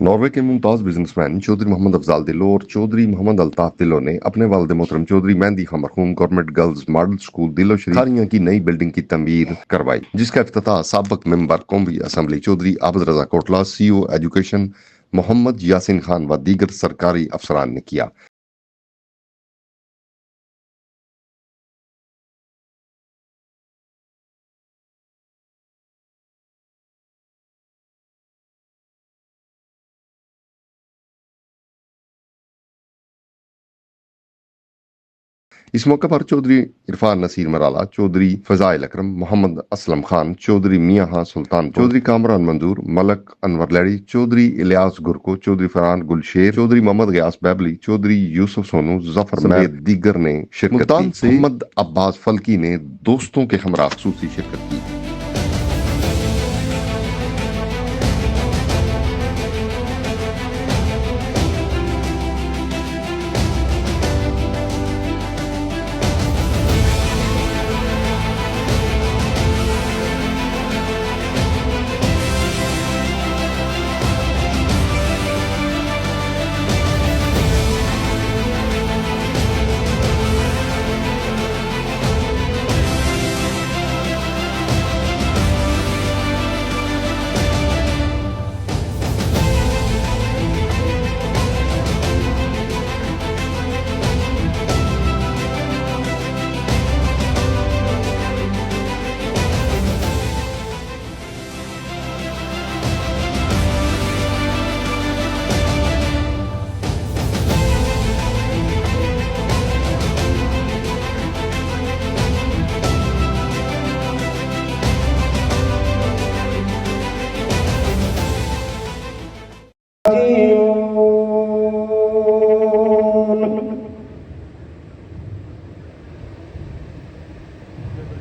Norway کے ممتاز business man Chaudhry محمد افضال دلو اور چودھری محمد الطاف دلو نے اپنے والد محترم چودھری مہندی خان مرحوم گورنمنٹ گرلز ماڈل سکول دلو شریف کھاریاں کی نئی بلڈنگ کی تعمیر کروائی، جس کا افتتاح سابق ممبر قومی اسمبلی چودھری عابد رضا کوٹلہ، سی او ایجوکیشن محمد یاسین خان و دیگر سرکاری افسران نے کیا۔ اس موقع پر چودھری عرفان نصیر مرالا، چودھری فضائل اکرم، محمد اسلم خان، چودھری میاں خان سلطان، چودھری کامران منظور، ملک انور لیڑی، چودھری الیاس گرکو، چودھری فرحان گلشیر، چودھری محمد غیاث بیبلی، چودھری یوسف سونو، ظفر سمیت دیگر نے شرکت کی۔ ملتان سے محمد عباس فلکی نے دوستوں کے ہمراہ خصوصی شرکت کی۔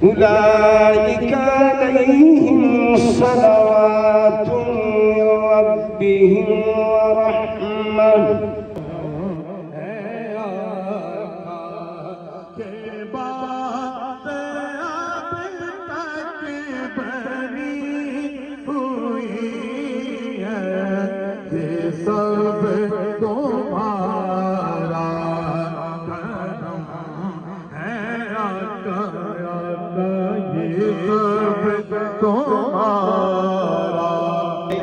أولئك عليهم صلوات من ربهم ورحمة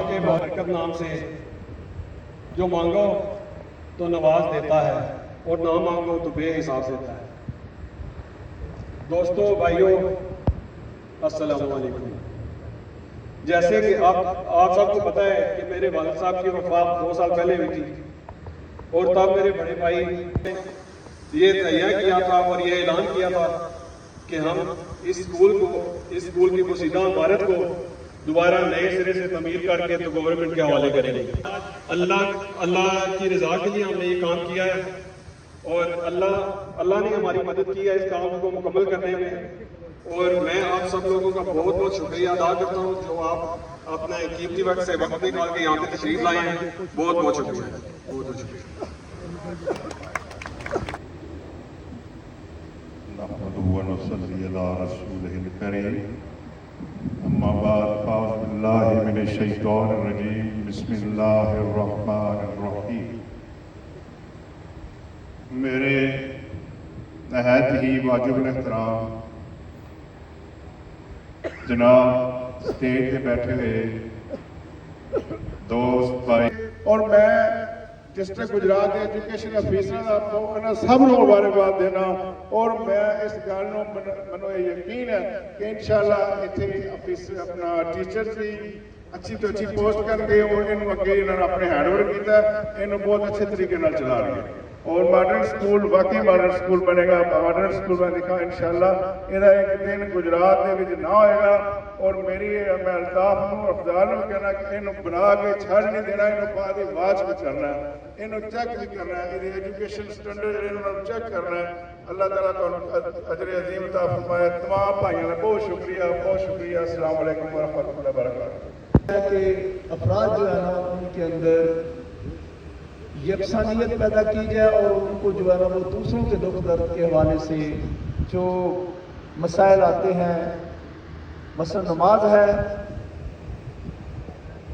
کے بابرکت نام سے جو مانگو تو نواز دیتا ہے اور نہ مانگو تو بے حساب دیتا ہے۔ دوستو، بھائیوں، السلام علیکم۔ جیسے کہ آپ سب کو پتہ ہے کہ میرے والد صاحب کی وفات 2 سال پہلے ہوئی تھی، اور تب میرے بڑے بھائی نے یہ تہیہ کیا تھا اور یہ اعلان کیا تھا کہ ہم اس اسکول کی پوشیدہ عمارت کو دوبارہ نئے سرے سے تعمیر کر کے تو گورنمنٹ کے حوالے کریں گے۔ اللہ کی رضا کے لیے ہم نے یہ کام کیا ہے، اور اللہ نے ہماری مدد کی ہے اس کام کو مکمل کرنے میں، اور میں آپ سب لوگوں کا بہت بہت شکریہ ادا کرتا ہوں جو آپ اپنے قیمتی وقت سے وقت نکال کے یہاں پہ تشریف لائے ہیں۔ بہت بہت شکریہ، بہت بہت شکریہ۔ نحمده ونصلي على رسوله الكريم اما بعد فاعوذ بالله من الشيطان الرجيم بسم الله الرحمن الرحيم۔ میرے نہایت ہی واجب الاحترام جناب اسٹیج پہ بیٹھے ہوئے دوست بھائی، اور میں ڈسٹرکٹ گجرات ایجوکیشن آفیسر کا سب نو مبارکباد دینا، اور میں اس گل منو یقین ہے کہ انشاءاللہ اتنے آفیسر اپنا ٹیچر بھی اچھی تو اچھی پوسٹ کر کے اور اگے انہوں نے اپنے ہینڈ اوور کیا ہے، یہ بہت اچھے طریقے چلا رہے ہیں، اور ماڈرن سکول واقعی ماڈرن سکول بنے گا۔ ماڈرن سکول میں دکھا انشاءاللہ یہ ایک دن گجرات دے وچ نہ ہوئے گا، اور میری میں الطاف نو افضال نو کہنا کہ انہوں بنا کے چھڑ نہیں دینا، انہوں بعد واچ بھی کرنا ہے، انہوں چیک بھی کرنا ہے، یہ ایجوکیشن سٹینڈرڈ انہوں چیک کرنا ہے۔ اللہ تعالیٰ کو اجر عظیم عطا فرمائے۔ تمام بھائیوں کا بہت شکریہ، بہت شکریہ۔ السلام علیکم ورحمۃ اللہ وبرکاتہ۔ کہ افراد جو ہے نا ان کے اندر یکسانیت پیدا کی جائے، اور ان کو جو ہے نا وہ دوسروں کے دکھ درد کے حوالے سے جو مسائل آتے ہیں، مثلا نماز ہے،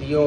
DO